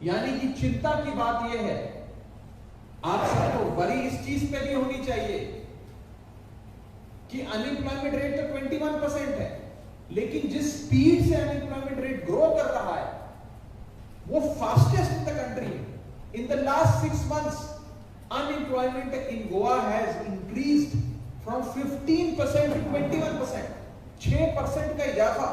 यानी कि चिंता की बात यह है, आप सबको वरी इस चीज पे भी होनी चाहिए कि अनएम्प्लॉयमेंट रेट तो 21% है, लेकिन जिस स्पीड से अनएम्प्लॉयमेंट रेट ग्रो कर रहा है वो fastest in the country. In the last 6 months unemployment in Goa has increased from 15% to 21%, 6% का इजाफा,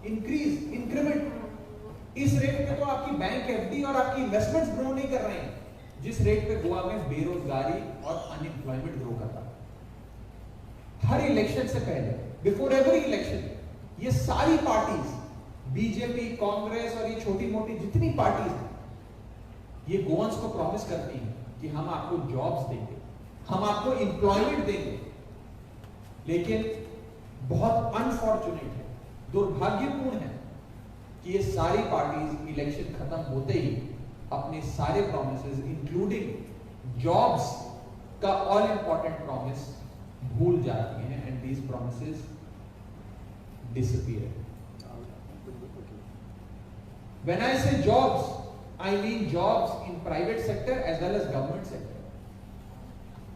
इंक्रीज, इंक्रीमेंट। इस रेट पे तो आपकी बैंक एफडी और आपकी इन्वेस्टमेंट्स ग्रो नहीं कर रहे हैं जिस रेट पे गोवा में बेरोजगारी और अनएम्प्लॉयमेंट ग्रो कर रहा है। हर इलेक्शन से पहले, बिफोर एवरी इलेक्शन, ये सारी पार्टीज, बीजेपी, कांग्रेस और ये छोटी मोटी जितनी पार्टीज हैं, ये गोवंस को प्रॉमिस करती हैं कि हम आपको जॉब्स देंगे, हम आपको एम्प्लॉयमेंट देंगे। लेकिन बहुत अनफॉर्चुनेट है, दुर्भाग्यपूर्ण है कि ये सारी पार्टीज इलेक्शन खत्म होते ही अपने सारे प्रॉमिसेस इंक्लूडिंग जॉब्स का ऑल इंपॉर्टेंट प्रॉमिस भूल जाती हैं and these promises disappear. When I say jobs, I mean jobs in private sector as well as government sector.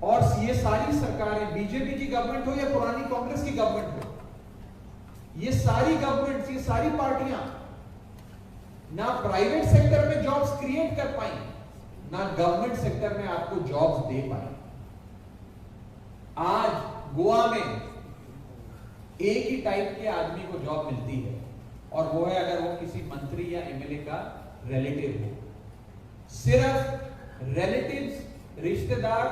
और ये सारी सरकारें, बीजेपी की गवर्नमेंट हो या पुरानी कांग्रेस की गवर्नमेंट हो, ये सारी गवर्नमेंट्स, ये सारी पार्टियां ना प्राइवेट सेक्टर में जॉब्स क्रिएट कर पाई, ना गवर्नमेंट सेक्टर में आपको जॉब्स दे पाई। आज गोवा में एक ही टाइप के आदमी को जॉब मिलती है और वो है अगर वो किसी मंत्री या एमएलए का रिलेटिव हो। सिर्फ रिलेटिव्स, रिश्तेदार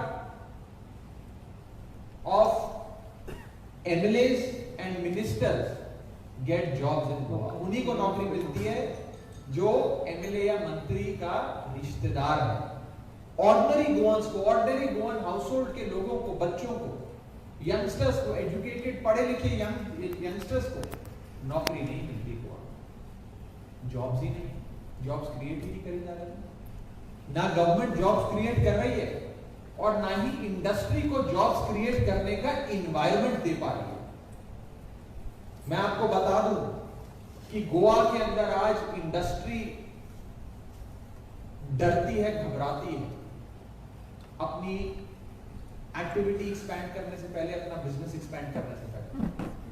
of MLAs and ministers get jobs in Goa. उन्हीं को नौकरी मिलती है जो एमएलए या मंत्री का रिश्तेदार है। ऑर्डिनरी गोवंस को, ऑर्डिनरी गोवन हाउसहोल्ड के लोगों को, बच्चों को, यंगस्टर्स को, एजुकेटेड पढ़े लिखे यंगस्टर्स को नौकरी नहीं मिलती गोवा। जॉब्स ही नहीं, जॉब्स क्रिएट ही नहीं करी जा रही। ना गवर्नमेंट जॉब्स क्रिएट कर रही है और ना ही इंडस्ट्री को जॉब्स क्रिएट करने का एनवायरनमेंट दे पा रही है। मैं आपको बता दूं कि गोवा के अंदर आज इंडस्ट्री डरती है, घबराती है अपनी एक्टिविटी एक्सपैंड करने से पहले, अपना बिजनेस एक्सपैंड करने से पहले।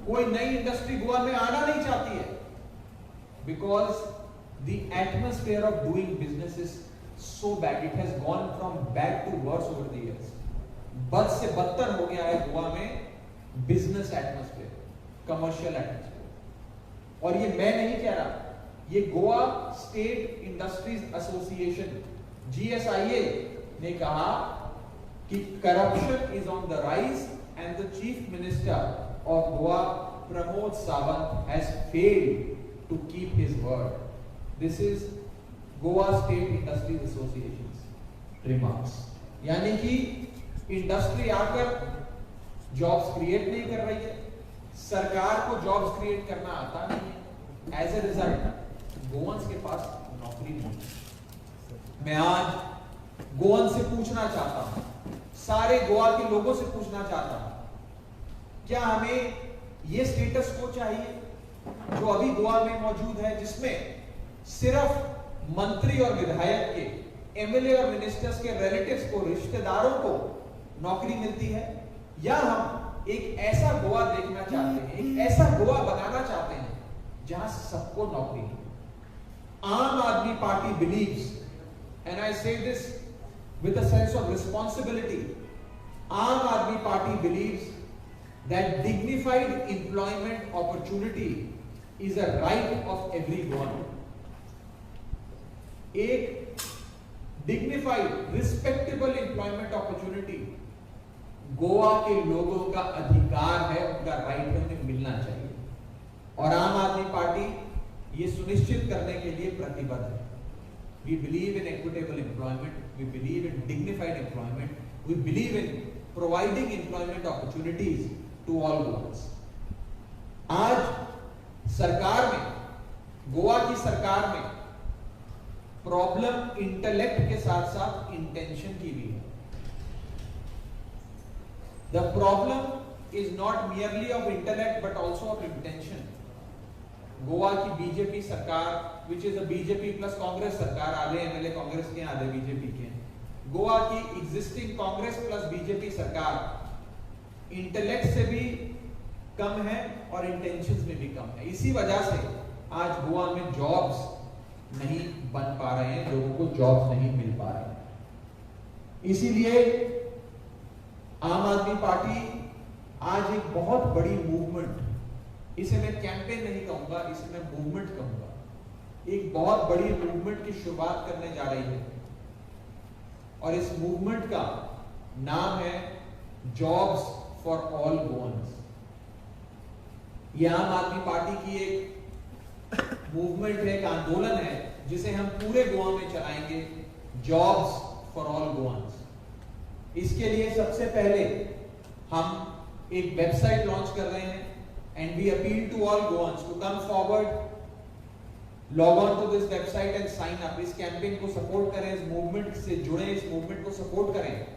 कोई नई इंडस्ट्री गोवा में आना नहीं चाहती है because the atmosphere of doing business is so bad. It has gone from bad to worse over the years. बद से बदतर हो गया है गोवा में बिजनेस एटमॉस्फेयर, कमर्शियल एटमॉस्फेयर। और ये मैं नहीं कह रहा, ये Goa state industries association GSIA ने कहा कि corruption is on the rise and the chief minister of Goa Pramod Sawant has failed to keep his word. This is Goa State Industries Association's remarks. यानी कि इंडस्ट्री आकर जॉब्स क्रिएट नहीं कर रही है, सरकार को जॉब्स क्रिएट करना आता नहीं है, एज ए रिजल्ट गोवंस के पास नौकरी नहीं है। मैं आज गोवन से पूछना चाहता हूं, सारे गोवा के लोगों से पूछना चाहता हूं, क्या हमें ये स्टेटस को चाहिए जो अभी गोवा में मौजूद है, जिसमें सिर्फ मंत्री और विधायक के, एमएलए और मिनिस्टर्स के रिलेटिव्स को, रिश्तेदारों को नौकरी मिलती है? या हम एक ऐसा गोवा देखना चाहते हैं, एक ऐसा गोवा बनाना चाहते हैं जहां सबको नौकरी मिले? आम Aadmi Party beliefs, and I say this with a sense of responsibility, Aam Aadmi Party believes that dignified employment opportunity is a right of everyone. एक dignified, respectable employment opportunity Goa के लोगों का अधिकार है, उनका राइट है, उन्हें मिलना चाहिए। और आम आदमी पार्टी ये सुनिश्चित करने के लिए प्रतिबद्ध है। We believe in equitable employment, we believe in dignified employment, we believe in providing employment opportunities to all Goans. आज सरकार में, गोवा की सरकार में प्रॉब्लम इंटेलेक्ट के साथ साथ इंटेंशन की भी है। The problem is not merely of intellect but also of intention. Goa की बीजेपी सरकार which is a BJP plus Congress सरकार, आधे एमएलए कांग्रेस के आधे बीजेपी के, गोवा की एग्जिस्टिंग कांग्रेस प्लस बीजेपी सरकार इंटेलेक्ट से भी कम है और इंटेंशंस में भी कम है। इसी वजह से आज गोवा में जॉब्स नहीं बन पा रहे हैं, लोगों को जॉब्स नहीं मिल पा रहे हैं। इसीलिए आम आदमी पार्टी आज एक बहुत बड़ी मूवमेंट, इसे मैं कैंपेन नहीं कहूंगा, इसे मैं मूवमेंट कहूंगा, एक बहुत बड़ी मूवमेंट की शुरुआत करने जा रही है और इस मूवमेंट का नाम है जॉब्स फॉर ऑल गोवंस। यह आम आदमी पार्टी की एक मूवमेंट है, एक आंदोलन है जिसे हम पूरे गोवा में चलाएंगे, जॉब्स फॉर ऑल गोवंस। इसके लिए सबसे पहले हम एक वेबसाइट लॉन्च कर रहे हैं and we appeal to all Goans to come forward, log on to this website and sign up. इस कैंपेन को सपोर्ट करें, इस मूवमेंट से जुड़े, इस मूवमेंट को सपोर्ट करें,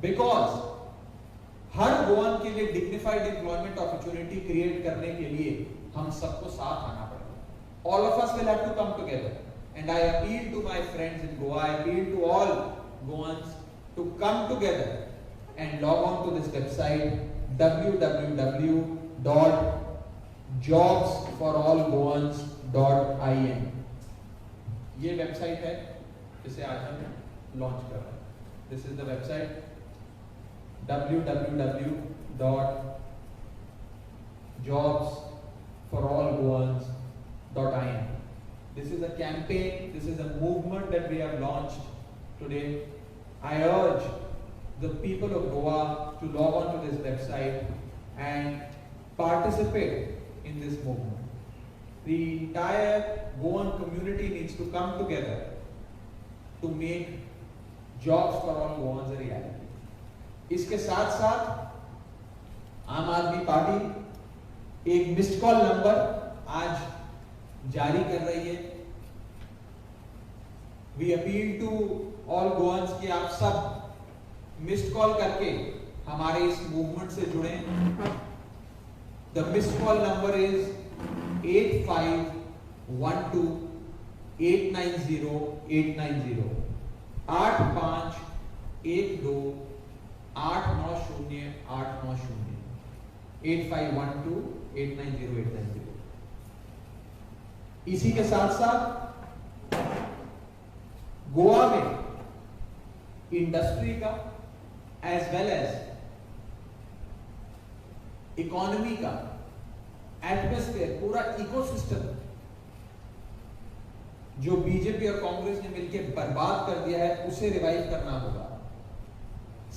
बिकॉज हर गोवन के लिए डिग्निफाइड एम्प्लॉयमेंट अपॉर्चुनिटी क्रिएट करने के लिए हम सबको साथ आना पड़ेगा। All of us will have to come together and I appeal to my friends in Goa, I appeal to all Goans to come together and log on to this website www.jobsforallgoans.in। ये website है जिसे आज हम लॉन्च कर रहे हैं। This is the website www.jobsforallgoans.in। This is a campaign, this is a movement that we have launched today. I urge the people of Goa to log on to this website and participate in this movement. The entire Goan community needs to come together to make jobs for all Goans a reality. इसके साथ साथ आम Aadmi party एक missed call number आज जारी कर रही है। We appeal to all Goans कि आप सब मिस्ड कॉल करके हमारे इस मूवमेंट से जुड़े। The missed call number is 8512890890 8512890890 8512890890। इसी के साथ साथ गोवा में इंडस्ट्री का एज वेल एज इकोनॉमी का एटमॉस्फेयर, पूरा इकोसिस्टम जो बीजेपी और कांग्रेस ने मिलकर बर्बाद कर दिया है, उसे रिवाइव करना होगा।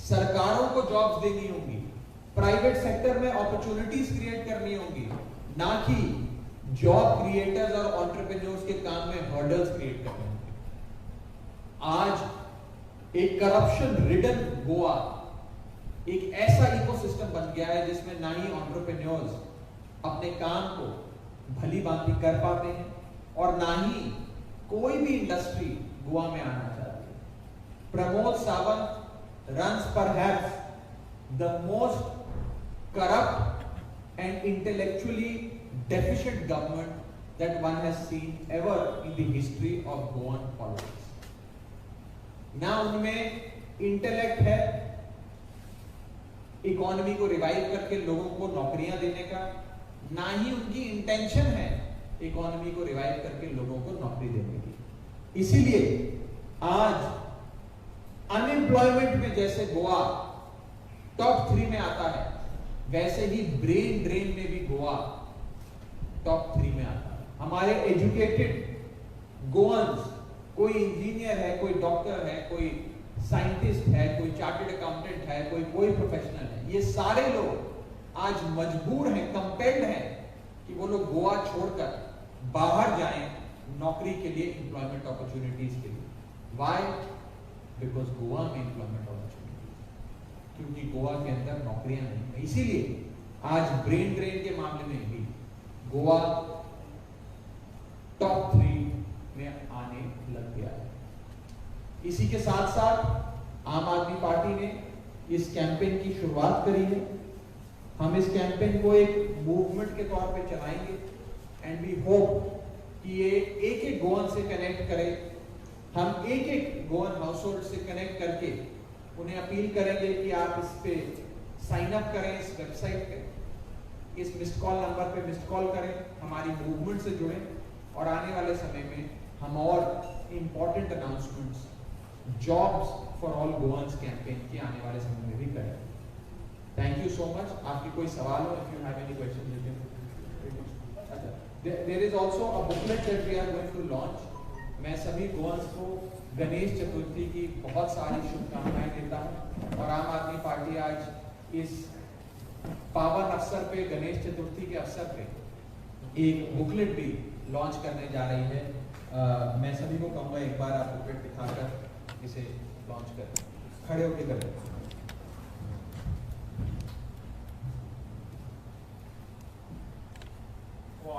सरकारों को जॉब्स देनी होंगी, प्राइवेट सेक्टर में अपॉर्चुनिटीज क्रिएट करनी होंगी, ना कि जॉब क्रिएटर्स और एंटरप्रेन्योर्स के काम में हर्डल्स क्रिएट करने होंगे। आज एक करप्शन रिडन गोवा एक ऐसा इकोसिस्टम बन गया है जिसमें ना ही एंटरप्रेन्योर्स अपने काम को भली भांति कर पाते हैं और ना ही कोई भी इंडस्ट्री गोवा में आना चाहती है। Pramod Sawant runs perhaps the most corrupt and intellectually deficient government that one has seen ever in the history of Goan politics. ना उनमें इंटेलेक्ट है इकोनॉमी को रिवाइव करके लोगों को नौकरियां देने का, ना ही उनकी इंटेंशन है इकोनॉमी को रिवाइव करके लोगों को नौकरी देने की। इसीलिए आज अनएम्प्लॉयमेंट में जैसे गोवा टॉप 3 में आता है, वैसे ही ब्रेन ड्रेन में भी गोवा टॉप 3 में आता है। हमारे एजुकेटेड गोवंस, कोई इंजीनियर है, कोई डॉक्टर है, कोई साइंटिस्ट है, कोई चार्टर्ड अकाउंटेंट है, कोई प्रोफेशनल है, ये सारे लोग आज मजबूर हैं, कंपेल्ड हैं कि वो लोग गोवा छोड़कर बाहर जाएं नौकरी के लिए, एम्प्लॉयमेंट अपॉर्चुनिटीज के लिए। व्हाई? बिकॉज गोवा में एम्प्लॉयमेंट अपॉर्चुनिटीज, क्योंकि गोवा के अंदर नौकरियां नहीं है। इसीलिए आज ब्रेन ड्रेन के मामले में भी गोवा टॉप 3 में आने लग गया है। इसी के साथ साथ आम आदमी पार्टी ने इस कैंपेन की शुरुआत करी है। हम इस कैंपेन को एक मूवमेंट के तौर पे चलाएंगे एंड वी होप कि ये एक एक गोवन से कनेक्ट करें। हम एक एक गोवन हाउस होल्ड से कनेक्ट करके उन्हें अपील करेंगे कि आप इस पे साइन अप करें, इस वेबसाइट पे, इस मिस्ड कॉल नंबर पे मिस्ड कॉल करें, हमारी मूवमेंट से जुड़ें और आने वाले समय में हम और important announcements jobs for all Goans campaign के आने वाले समय में भी करें। Thank you so much. आपके कोई सवाल हो, if you have any question you can. There is also a booklet that we are going to launch. मैं सभी गोवंस को गणेश चतुर्थी की बहुत सारी शुभकामनाएं देता हूं और आम आदमी पार्टी आज इस पावन अवसर पे, गणेश चतुर्थी के अवसर पे एक बुकलेट भी लॉन्च करने जा रही है। मैं सभी को कहूँगा एक बार आप बुकलेट दिखाकर इसे लॉन्च करें, खड़े होकर करें।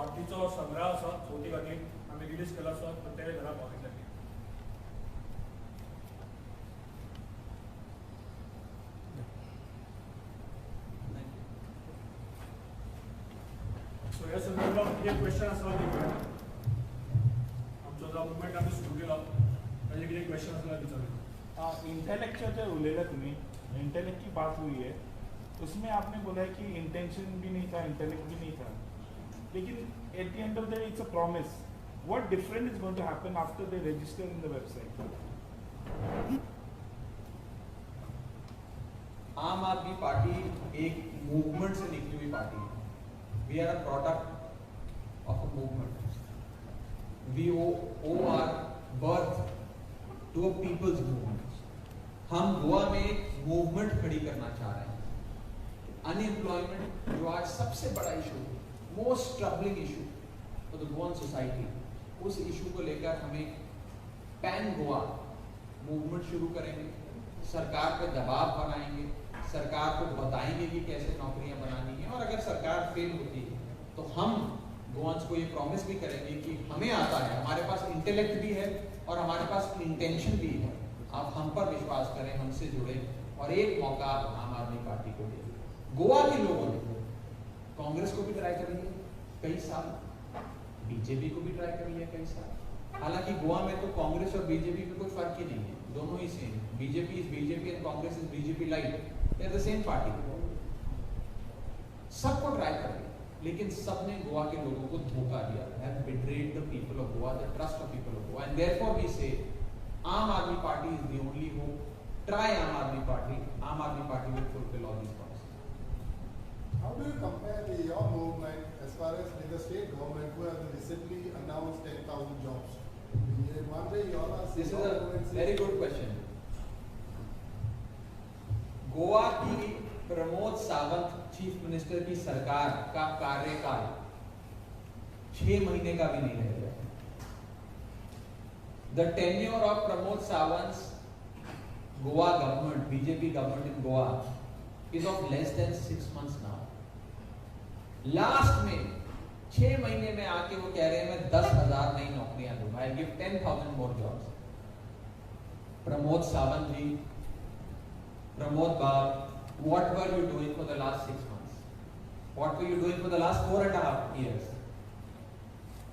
आरतीचो संग्रह आसा चवथी खातीर आमी रिलीज केला आसा, प्रत्येक घरा पावयतले। सो ह्या संदर्भात एक क्वेश्चन आसा आमचो जो मुवमेंट आमी सुरू केला ताजे कितें क्वेश्चन आसल्यार विचारूं। इंटेलेक्ट जो उल्लेला तुम्हें, इंटेलेक्ट की बात हुई है, उसमें आपने बोला है कि इंटेंशन भी नहीं था, इंटेलेक्ट भी नहीं था, लेकिन at the end of the day it's a promise. What different is going to happen after they register in the website? आम आदमी पार्टी एक मूवमेंट से निकली हुई पार्टी है। We are a product of a movement. We owe our birth to a people's movement. हम गोवा में एक movement खड़ी करना चाह रहे हैं। अनएम्प्लॉयमेंट जो आज सबसे बड़ा इशू है, most troubling issue for the Goan society, उस इशू को लेकर हमें पैन गोवा मूवमेंट शुरू करेंगे। सरकार पे दबाव बनाएंगे, सरकार को बताएंगे कि कैसे नौकरियां बनानी है, और अगर सरकार फेल होती है तो हम गोवंस को ये प्रॉमिस भी करेंगे कि हमें आता है, हमारे पास इंटेलेक्ट भी है और हमारे पास इंटेंशन भी है। आप हम पर विश्वास करें, हमसे जुड़े और एक मौका आम आदमी पार्टी को दें। गोवा के लोगों ने कांग्रेस को भी ट्राई करी है कई साल, बीजेपी को भी ट्राई करी है कई साल। हालांकि गोवा में तो कांग्रेस और बीजेपी में कोई फर्क ही नहीं है, दोनों ही same. BJP is BJP and Congress is BJP light, they are the same party. सबको ट्राई कर लिया, लेकिन सबने गोवा के लोगों को धोखा दिया, have betrayed the people of Goa, the trust of people of Goa, and therefore we say Aam Aadmi Party is the only hope. Try Aam Aadmi Party will fulfil all these promises. How do you compare your movement as far as in the state government who have recently announced 10,000 jobs? In one way, you all are This is a very good question. Goa की Pramod Sawant chief minister की सरकार का कार्यकाल 6 महीने का भी नहीं रह गया। The tenure of Pramod Sawant's Goa government, BJP government in Goa, is of less than 6 months now. Last में 6 महीने में आके वो कह रहे हैं मैं 10,000 नई नौकरियां दूंगा, I give 10,000 more jobs. Pramod Sawant ji, Pramod Bab, what were you doing for the last 6 months? What were you doing for the last 4.5 years?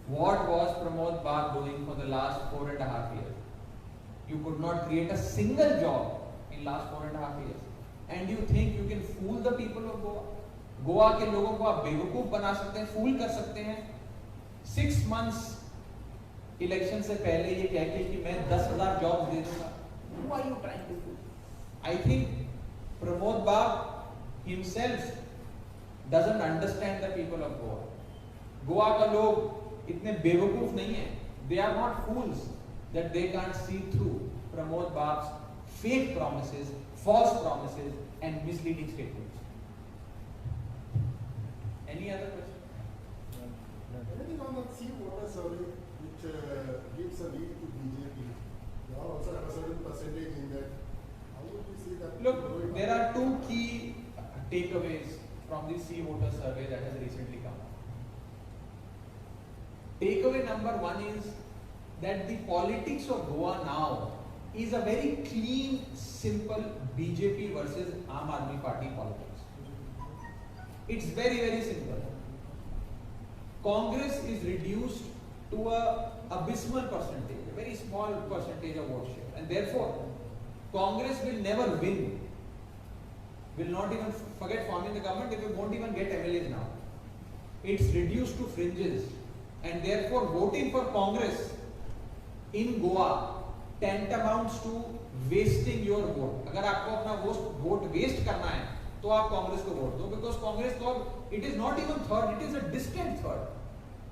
What was Pramod Bagh doing for the last 4.5 years? You could not create a single job in last 4.5 years. And you think you can fool the people of Goa? Goa के लोगों को आप बेवकूफ बना सकते हैं, फूल कर सकते हैं। 6 months इलेक्शन से पहले ये कह के कि मैं 10,000 जॉब्स दे दूंगा। Who are you trying to do? I think Pramod Bagh himself doesn't understand the people of Goa. Goa का लोग इतने बेवकूफ नहीं है। They are not fools that they can't see through Pramod Bagh's fake promises, false promises, and misleading statements. Any other question? Anything on the sea water survey which gives a lead to BJP? You all also have a certain percentage in that. How would you see that? Look, there are 2 key takeaways from the sea water survey that has recently come. Takeaway number 1 is that the politics of Goa now is a very clean, simple BJP versus Aam Aadmi Party politics. It's very, very simple. Congress is reduced to a abysmal percentage, a very small percentage of vote share, and therefore Congress will never win, will not even forget forming the government, if it won't even get MLAs now. It's reduced to fringes, and therefore voting for Congress in Goa tantamounts to wasting your vote. अगर आपको अपना vote waste करना है तो आप कांग्रेस को vote दो, because Congress तो it is not even third, it is a distant third.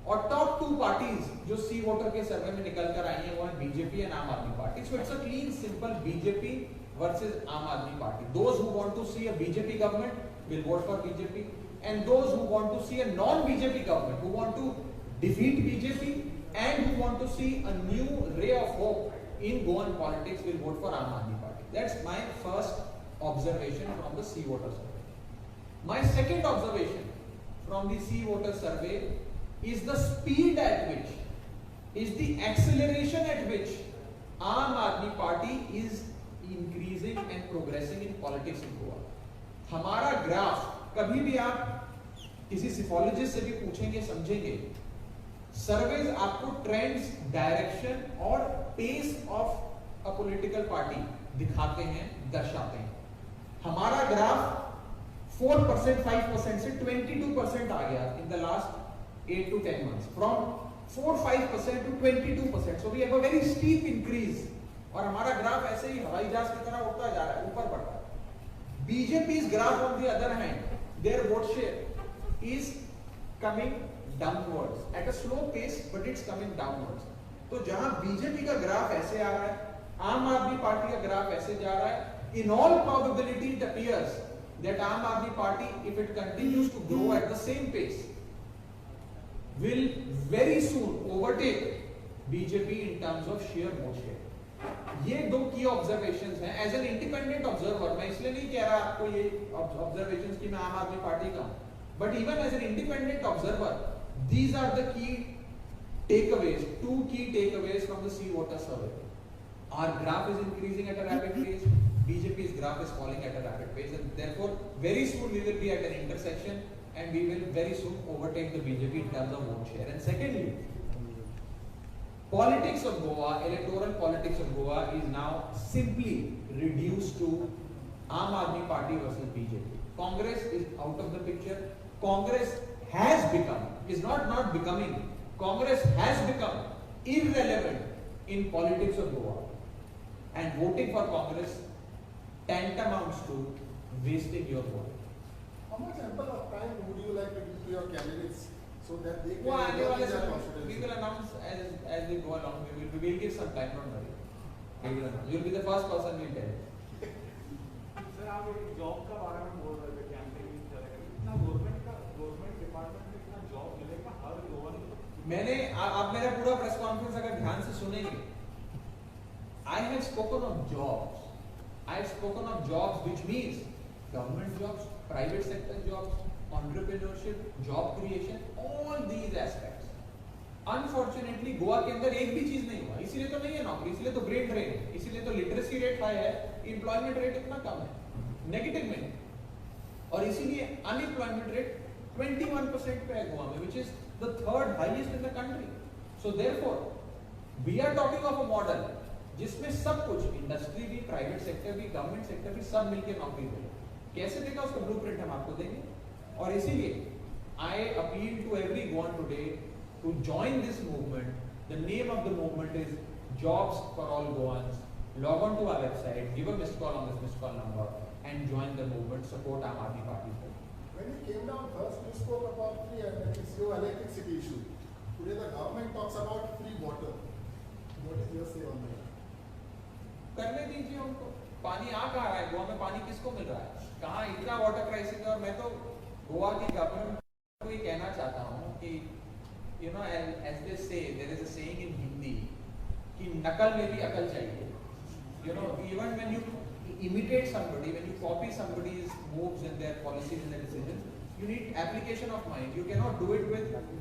और टॉप 2 पार्टीज जो सी वोटर के सर्वे में निकल कर आई हैं वो है BJP and Aam Aadmi Party. So it's a clean simple BJP versus Aam Aadmi Party. Those who want to see a BJP government will vote for BJP, and those who want to see a non BJP government, who want to defeat BJP and who want to see a new ray of hope in Goan politics will vote for Aam Aadmi Party. That's my first observation from the C voter survey. My second observation from the C voter survey is the speed at which, is the acceleration at which Aam Aadmi Party is increasing and progressing in politics in Goa. हमारा graph कभी भी आप किसी सिफोलॉजिस्ट से भी पूछेंगे समझेंगे, surveys आपको ट्रेंड्स, डायरेक्शन और pace of a political party दिखाते हैं, दर्शाते हैं. हमारा ग्राफ 4%, 5% से 22% आ गया in the last 8 to 10 months, from 4-5% to 22%. So we have a very steep increase, और हमारा ग्राफ ऐसे ही हवाई जहाज की तरह उड़ता जा रहा है, ऊपर बढ़ रहा है. BJP's graph on the other hand, their vote share is coming downwards at a slow pace, but it's coming downwards. तो जहां बीजेपी का ग्राफ ऐसे आ रहा है, आम आदमी पार्टी का ग्राफ ऐसे जा रहा है, in all probability it appears that Aam Aadmi Party, if it continues to grow at the same pace, will very soon overtake BJP in terms of sheer vote share. ये दो की observations हैं. As an independent observer, मैं इसलिए नहीं कह रहा आपको ये ऑब्जर्वेशंस कि मैं आम आदमी पार्टी का हूं, but even as an independent observer, these are the key takeaways, 2 key takeaways from the C voter survey. Our graph is increasing at a rapid pace, BJP's graph is falling at a rapid pace, and therefore very soon we will be at an intersection and we will very soon overtake the BJP in terms of vote share. And secondly, politics of Goa, electoral politics of Goa is now simply reduced to Aam Aadmi Party versus BJP. Congress is out of the picture. Congress has become, is not becoming, Congress has become irrelevant in politics of Goa, and voting for Congress tantamounts to wasting your vote. How much ample of time would you like to give to your candidates so that they वो आने वाले their समय confidence? we will announce as we go along. We will give some time, don't worry. We will announce. You will be the first person we will tell. Sir आप एक job का बारे में बोल रहे थे, कैंपेनिंग इतना गवर्नमेंट डिपार्टमेंट में इतना जॉब मिलेगा हर गोवन. मैंने आप मेरा पूरा प्रेस कॉन्फ्रेंस अगर ध्यान से सुनेंगे, I have spoken of jobs. I have spoken of jobs, which means government jobs, private sector jobs, entrepreneurship, job creation, all these aspects. Unfortunately, Goa के अंदर एक भी चीज नहीं हुआ. इसीलिए तो नहीं है नौकरी, इसीलिए तो ब्रेन ड्रेन है, इसीलिए तो लिटरेसी रेट हाई है, एम्प्लॉयमेंट रेट इतना कम है, नेगेटिव में, और इसीलिए अनएम्प्लॉयमेंट रेट 21% पे है गोवा में, which is the third highest in the country. So therefore, we are talking of a model जिसमें सब कुछ, इंडस्ट्री भी, प्राइवेट सेक्टर भी, गवर्नमेंट सेक्टर भी, सब मिलकर नौकरी देगा. कैसे देगा उसका ब्लूप्रिंट हम आपको देंगे. और इसीलिए I appeal to every Goan today to join this movement. The name of the movement is Jobs for All Goans. Log on to our website, give a missed call on this missed call number, and join the movement. Support Aam Aadmi Party. When you came down first, you spoke about free electricity issue. Today the government talks about free water. What is your say on that? करने दीजिए उनको. पानी आ कहाँ रहा है गोवा में, पानी किसको मिल रहा है, कहाँ इतना वाटर क्राइसिस है. और मैं तो गोवा की गवर्नमेंट को ये कहना चाहता हूँ कि you know, as they say, there is a saying in Hindi कि नकल में भी अकल चाहिए. You know, even when you imitate somebody, when you copy somebody's moves and their policies and their decisions, you need application of mind. You cannot do it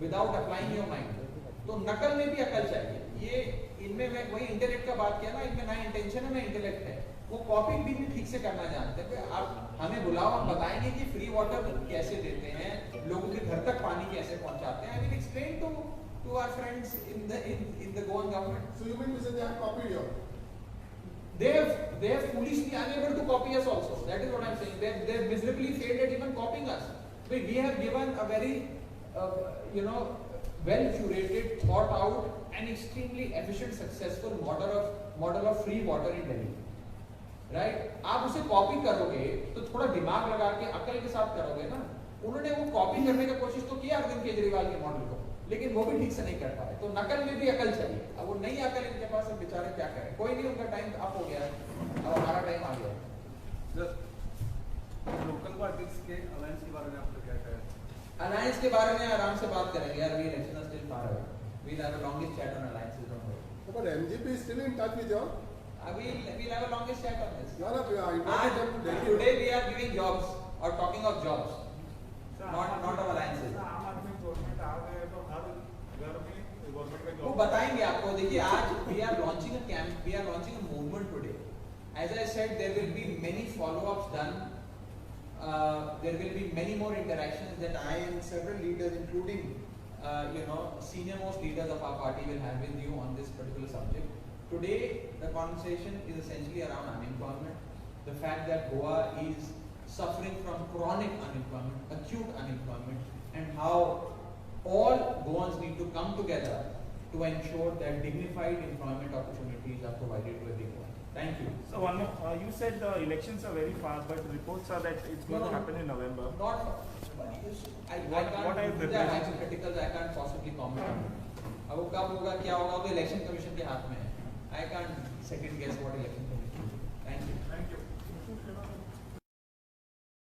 without applying your mind. तो नकल में भी अकल चाहिए. ये इनमें मैं वही इंटेलेक्ट का बात किया ना, इनमें ना इंटेंशन है ना इंटेलेक्ट है. वो कॉपी भी ठीक से करना जानते हैं. आप हमें बुलाओ, हम बताएंगे कि फ्री वाटर कैसे देते हैं, लोगों के घर तक पानी कैसे पहुंचाते हैं. I will explain to to our friends in the Goan government. So you mean to say they have copied you? They have foolishly unable to copy us also. That is what I'm saying. They have miserably failed at even copying us. We have given a very well curated, thought out, and extremely efficient, successful model of free water in Delhi. Right? आप उसे copy करोगे तो थोड़ा दिमाग लगा के अकल के साथ करोगे ना. उन्होंने वो कॉपी करने की कोशिश तो किया अरविंद केजरीवाल के मॉडल को, लेकिन वो भी ठीक से नहीं कर पाए. तो नकल में भी अकल चाहिए. अब वो नई अकल इनके पास है, बेचारे क्या करें. कोई नहीं, उनका टाइम अप हो गया है, अब हमारा टाइम आ गया है. लोकल पार्टीज के अलायंस के बारे में आपको क्या कहना है? अलायंस के बारे में आराम से बात करेंगे यार. We election are still far away. We will have a longest chat on alliances, don't worry. But MGP is still in touch with you all? We'll have a longest chat on this. No, I invited them to Delhi. Today we are giving jobs or talking of jobs, not of alliances. आम आदमी government आ गए तो हर घर में government का वो job बताएंगे आपको. देखिए आज we are launching a camp, we are launching a movement today. As I said, there will be many follow-ups done. There will be many more interactions that I and several leaders, including senior most leaders of our party, will have with you on this particular subject. Today, the conversation is essentially around unemployment, the fact that Goa is suffering from chronic unemployment, acute unemployment, and how all Goans need to come together to ensure that dignified employment opportunities are provided to every Goan. Thank you. So one more, you said the elections are very fast, but reports are that it's going to happen in November. Not, I What are you can't. These are preparing? hypotheticals. I can't possibly comment on it. अब वो कब होगा, क्या होगा, वो election commission के हाथ में है. I can't second guess what election commission will do. Thank you. Thank you.